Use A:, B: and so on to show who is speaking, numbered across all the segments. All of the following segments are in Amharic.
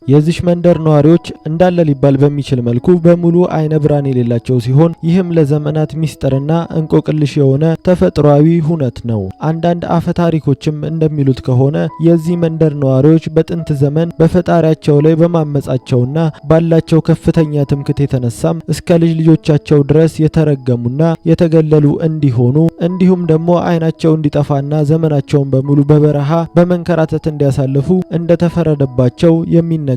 A: የዚህ መንደር ነዋሪዎች እንዳለ ሊባል በሚችል መልኩ በሙሉ አይነ ብርሃን የሌላቸው ሲሆን ይህም ለዘመናት ሚስጥርና እንቆቅልሽ የሆነ ተፈጥሯዊ ሁነት ነው። አንዳንድ አፈ ታሪኮችም እንደሚሉት ከሆነ የዚህ መንደር ነዋሪዎች በጥንት ዘመን በፈጣሪያቸው ላይ በማመጻቸውና ባላቸው ከፍተኛ ትምክህት የተነሳም እስከ ልጅ ልጆቻቸው ድረስ የተረገሙና የተገለሉ እንዲሆኑ እንዲሁም ደግሞ አይናቸው እንዲጠፋና ዘመናቸውን በሙሉ በበረሃ በመንከራተት እንዲያሳልፉ እንደተፈረደባቸው የሚነገር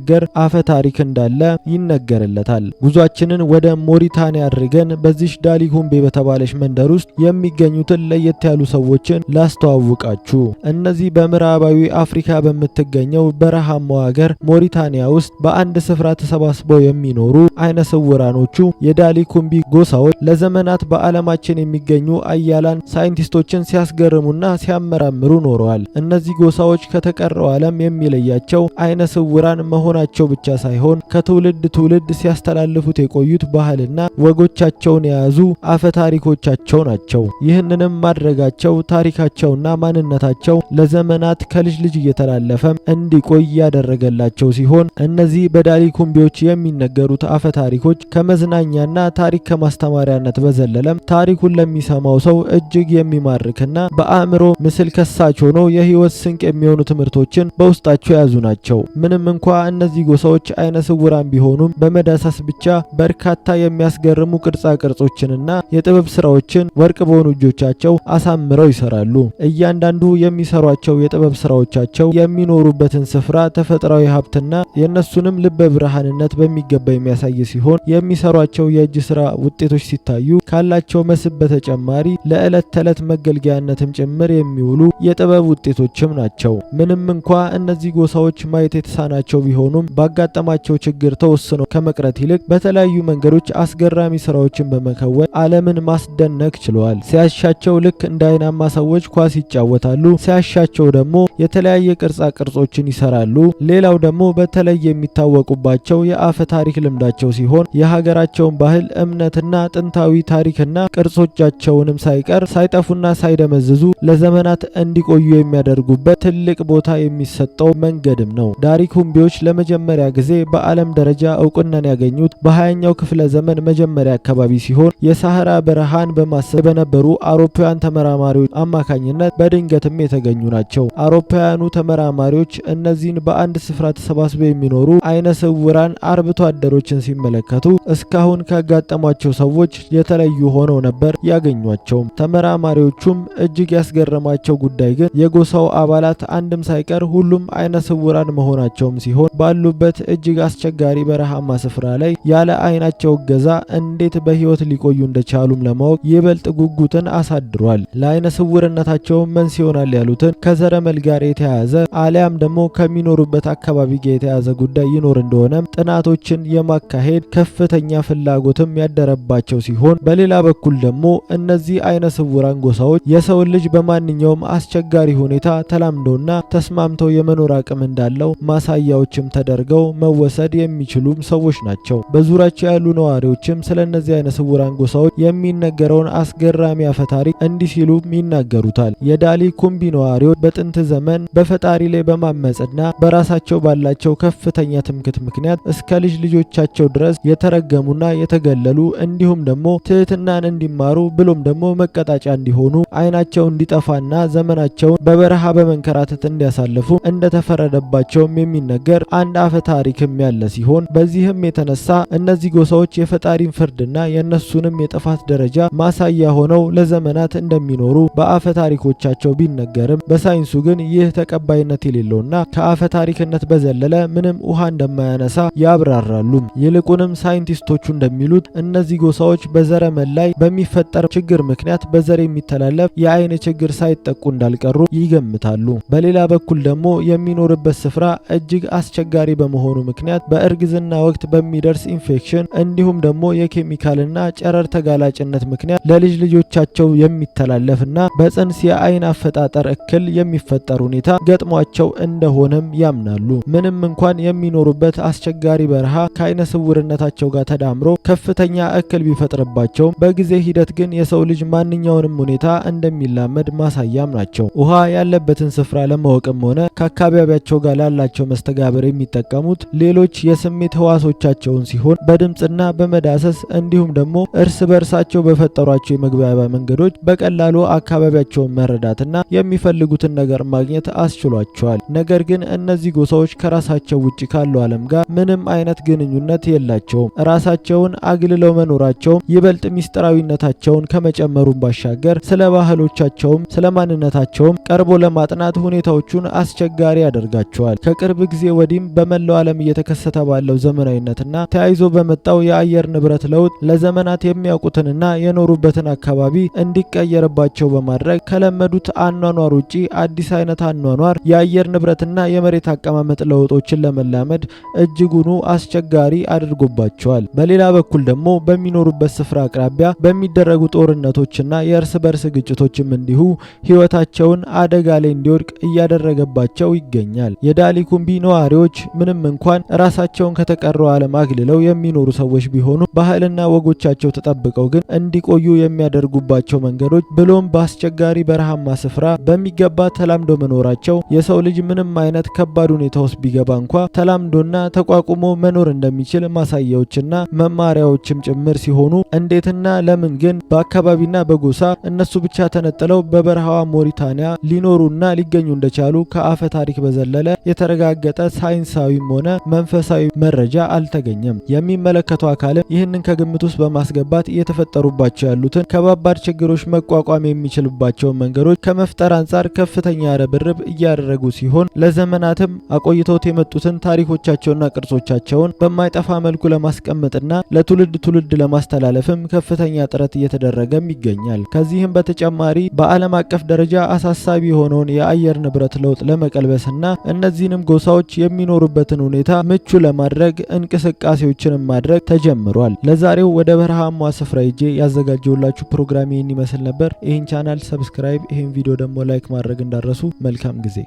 A: አፈ ታሪክ እንዳለ ይነገርለታል። ጉዟችንን ወደ ሞሪታኒያ አድርገን በዚህ ዳሊኩምቤ በተባለች መንደር ውስጥ የሚገኙትን ለየት ያሉ ሰዎችን ላስተዋውቃችሁ። እነዚህ በምዕራባዊ አፍሪካ በምትገኘው በረሃማው ሀገር ሞሪታኒያ ውስጥ በአንድ ስፍራ ተሰባስበው የሚኖሩ አይነ ስውራኖቹ የዳሊኩምቢ ጎሳዎች ለዘመናት በዓለማችን የሚገኙ አያላን ሳይንቲስቶችን ሲያስገርሙና ሲያመራምሩ ኖረዋል። እነዚህ ጎሳዎች ከተቀረው ዓለም የሚለያቸው አይነ ስውራን መሆናቸው ብቻ ሳይሆን ከትውልድ ትውልድ ሲያስተላልፉት የቆዩት ባህልና ወጎቻቸውን የያዙ አፈ ታሪኮቻቸው ናቸው። ይህንንም ማድረጋቸው ታሪካቸውና ማንነታቸው ለዘመናት ከልጅ ልጅ እየተላለፈ እንዲቆይ ያደረገላቸው ሲሆን እነዚህ በዳሊኩምቢዎች የሚነገሩት አፈ ታሪኮች ከመዝናኛና ታሪክ ከማስተማሪያነት በዘለለም ታሪኩን ለሚሰማው ሰው እጅግ የሚማርክና በአእምሮ ምስል ከሳች ሆኖ የህይወት ስንቅ የሚሆኑ ትምህርቶችን በውስጣቸው የያዙ ናቸው። ምንም እንኳ እነዚህ ጎሳዎች አይነ ስውራን ቢሆኑም በመዳሰስ ብቻ በርካታ የሚያስገርሙ ቅርጻ ቅርጾችንና የጥበብ ስራዎችን ወርቅ በሆኑ እጆቻቸው አሳምረው ይሰራሉ። እያንዳንዱ የሚሰሯቸው የጥበብ ስራዎቻቸው የሚኖሩበትን ስፍራ ተፈጥሯዊ ሀብትና የነሱንም ልበ ብርሃንነት በሚገባ የሚያሳይ ሲሆን የሚሰሯቸው የእጅ ስራ ውጤቶች ሲታዩ ካላቸው መስህብ በተጨማሪ ለዕለት ተዕለት መገልገያነትም ጭምር የሚውሉ የጥበብ ውጤቶችም ናቸው። ምንም እንኳ እነዚህ ጎሳዎች ማየት የተሳናቸው ቢሆኑም ባጋጠማቸው ችግር ተወስነው ከመቅረት ይልቅ በተለያዩ መንገዶች አስገራሚ ስራዎችን በመከወን ዓለምን ማስደነቅ ችለዋል። ሲያሻቸው ልክ እንደ አይናማ ሰዎች ኳስ ይጫወታሉ፣ ሲያሻቸው ደግሞ የተለያየ ቅርጻ ቅርጾችን ይሰራሉ። ሌላው ደግሞ በተለይ የሚታወቁባቸው የአፈ ታሪክ ልምዳቸው ሲሆን የሀገራቸውን ባህል፣ እምነትና ጥንታዊ ታሪክና ቅርጾቻቸውንም ሳይቀር ሳይጠፉና ሳይደመዝዙ ለዘመናት እንዲቆዩ የሚያደርጉበት ትልቅ ቦታ የሚሰጠው መንገድም ነው። ዳሊኩምቢዎች ለመጀመሪያ ጊዜ በዓለም ደረጃ እውቅናን ያገኙት በ20ኛው ክፍለ ዘመን መጀመሪያ አካባቢ ሲሆን የሳህራ በረሃን በማሰብ በነበሩ አውሮፓውያን ተመራማሪዎች አማካኝነት በድንገትም የተገኙ ናቸው። አውሮፓውያኑ ተመራማሪዎች እነዚህን በአንድ ስፍራ ተሰባስበው የሚኖሩ አይነ ስውራን አርብቶ አደሮችን ሲመለከቱ እስካሁን ካጋጠሟቸው ሰዎች የተለዩ ሆነው ነበር ያገኟቸው። ተመራማሪዎቹም እጅግ ያስገረማቸው ጉዳይ ግን የጎሳው አባላት አንድም ሳይቀር ሁሉም አይነ ስውራን መሆናቸውም ሲሆን ባሉበት እጅግ አስቸጋሪ በረሃማ ስፍራ ላይ ያለ አይናቸው እገዛ እንዴት በህይወት ሊቆዩ እንደቻሉም ለማወቅ ይበልጥ ጉጉትን አሳድሯል። ለአይነ ስውርነታቸው መንስኤ ይሆናል ያሉትን ከዘረመል ጋር የተያያዘ አሊያም ደግሞ ከሚኖሩበት አካባቢ ጋር የተያያዘ ጉዳይ ይኖር እንደሆነም ጥናቶችን የማካሄድ ከፍተኛ ፍላጎትም ያደረባቸው ሲሆን በሌላ በኩል ደግሞ እነዚህ አይነ ስውራን ጎሳዎች የሰውን ልጅ በማንኛውም አስቸጋሪ ሁኔታ ተላምደውና ተስማምተው የመኖር አቅም እንዳለው ማሳያዎችም ተደርገው መወሰድ የሚችሉም ሰዎች ናቸው። በዙሪያቸው ያሉ ነዋሪዎችም ስለነዚህ አይነ ስውራን ጎሳዎች የሚነገረውን አስገራሚ አፈ ታሪክ እንዲህ ሲሉም ይናገሩታል። የዳሊኩምቢ ነዋሪዎች በጥንት ዘመን በፈጣሪ ላይ በማመጽና በራሳቸው ባላቸው ከፍተኛ ትምክህት ምክንያት እስከ ልጅ ልጆቻቸው ድረስ የተረገሙና የተገለሉ እንዲሁም ደግሞ ትህትናን እንዲማሩ ብሎም ደግሞ መቀጣጫ እንዲሆኑ አይናቸው እንዲጠፋና ዘመናቸውን በበረሃ በመንከራተት እንዲያሳልፉ እንደተፈረደባቸውም የሚነገር አንድ አፈ ታሪክም ያለ ሲሆን በዚህም የተነሳ እነዚህ ጎሳዎች የፈጣሪን ፍርድና የነሱንም የጥፋት ደረጃ ማሳያ ሆነው ለዘመናት እንደሚኖሩ በአፈ ታሪኮቻቸው ቢነገርም በሳይንሱ ግን ይህ ተቀባይነት የሌለውና ከአፈ ታሪክነት በዘለለ ምንም ውሃ እንደማያነሳ ያብራራሉ። ይልቁንም ሳይንቲስቶቹ እንደሚሉት እነዚህ ጎሳዎች በዘረመል ላይ በሚፈጠር ችግር ምክንያት በዘር የሚተላለፍ የአይን ችግር ሳይጠቁ እንዳልቀሩ ይገምታሉ። በሌላ በኩል ደግሞ የሚኖርበት ስፍራ እጅግ አስቸጋሪ በመሆኑ ምክንያት በእርግዝና ወቅት በሚደርስ ኢንፌክሽን እንዲሁም ደግሞ የኬሚካልና ጨረር ተጋላጭነት ምክንያት ለልጅ ልጆቻቸው የሚተላለፍና በጽንስ የአይን አፈጣጠር እክል የሚፈጠር ሁኔታ ገጥሟቸው እንደሆነም ያምናሉ። ምንም እንኳን የሚኖሩበት አስቸጋሪ በረሃ ከአይነ ስውርነታቸው ጋር ተዳምሮ ከፍተኛ እክል ቢፈጥርባቸውም በጊዜ ሂደት ግን የሰው ልጅ ማንኛውንም ሁኔታ እንደሚላመድ ማሳያም ናቸው። ውሃ ያለበትን ስፍራ ለማወቅም ሆነ ከአካባቢያቸው ጋር ላላቸው መስተጋብር የሚጠቀሙት ሌሎች የስሜት ህዋሶቻቸውን ሲሆን በድምጽና በመዳሰስ እንዲሁም ደግሞ እርስ በርሳቸው በፈጠሯቸው የመግባቢያ መንገዶች በቀላሉ አካባቢያቸውን መረዳትና የሚፈልጉትን ነገር ማግኘት አስችሏቸዋል። ነገር ግን እነዚህ ጎሳዎች ከራሳቸው ውጪ ካለው ዓለም ጋር ምንም አይነት ግንኙነት የላቸውም። ራሳቸውን አግልለው መኖራቸውም ይበልጥ ሚስጥራዊነታቸውን ከመጨመሩን ባሻገር ስለ ባህሎቻቸውም ስለ ማንነታቸውም ቀርቦ ለማጥናት ሁኔታዎቹን አስቸጋሪ ያደርጋቸዋል። ከቅርብ ጊዜ ወዲህም በመላው ዓለም እየተከሰተ ባለው ዘመናዊነትና ተያይዞ በመጣው የአየር ንብረት ለውጥ ለዘመናት የሚያውቁትንና የኖሩበትን አካባቢ እንዲቀየርባቸው በማድረግ ከለመዱት አኗኗር ውጪ አዲስ አይነት አኗኗር የአየር ንብረትና የመሬት አቀማመጥ ለውጦችን ለመላመድ እጅጉኑ አስቸጋሪ አድርጎባቸዋል። በሌላ በኩል ደግሞ በሚኖሩበት ስፍራ አቅራቢያ በሚደረጉ ጦርነቶችና የእርስ በርስ ግጭቶችም እንዲሁ ህይወታቸውን አደጋ ላይ እንዲወድቅ እያደረገባቸው ይገኛል። የዳሊኩምቢ ነዋሪዎች ምንም እንኳን ራሳቸውን ከተቀረው ዓለም አግልለው የሚኖሩ ሰዎች ቢሆኑ ባህልና ወጎቻቸው ተጠብቀው ግን እንዲቆዩ የሚያደርጉባቸው መንገዶች ብሎም በአስቸጋሪ በረሃማ ስፍራ በሚገባ ተላምዶ መኖራቸው የሰው ልጅ ምንም አይነት ከባድ ሁኔታ ውስጥ ቢገባ እንኳ ተላምዶና ተቋቁሞ መኖር እንደሚችል ማሳያዎችና መማሪያዎችም ጭምር ሲሆኑ እንዴትና ለምን ግን በአካባቢና በጎሳ እነሱ ብቻ ተነጥለው በበረሃዋ ሞሪታኒያ ሊኖሩና ሊገኙ እንደቻሉ ከአፈ ታሪክ በዘለለ የተረጋገጠ ሳይንሳዊም ሆነ መንፈሳዊ መረጃ አልተገኘም። የሚመለከተው አካልም ይህንን ከግምት ውስጥ በማስገባት እየተፈጠሩባቸው ያሉትን ከባባድ ችግሮች መቋቋም የሚችልባቸውን መንገዶች ከመፍጠር አንጻር ከፍተኛ ርብርብ እያደረጉ ሲሆን ለዘመናትም አቆይተውት የመጡትን ታሪኮቻቸውና ቅርሶቻቸውን በማይጠፋ መልኩ ለማስቀመጥና ለትውልድ ትውልድ ለማስተላለፍም ከፍተኛ ጥረት እየተደረገም ይገኛል። ከዚህም በተጨማሪ በዓለም አቀፍ ደረጃ አሳሳቢ የሆነውን የአየር ንብረት ለውጥ ለመቀልበስና እነዚህንም ጎሳዎች የሚኖሩበትን ሁኔታ ምቹ ለማድረግ እንቅስቃሴዎችን ማድረግ ተጀምሯል። ለዛሬው ወደ በረሃማ ስፍራ ሄጄ ያዘጋጀውላችሁ ፕሮግራም ይህን ይመስል ነበር። ይህን ቻናል ሰብስክራይብ፣ ይህን ቪዲዮ ደግሞ ላይክ ማድረግ እንዳረሱ። መልካም ጊዜ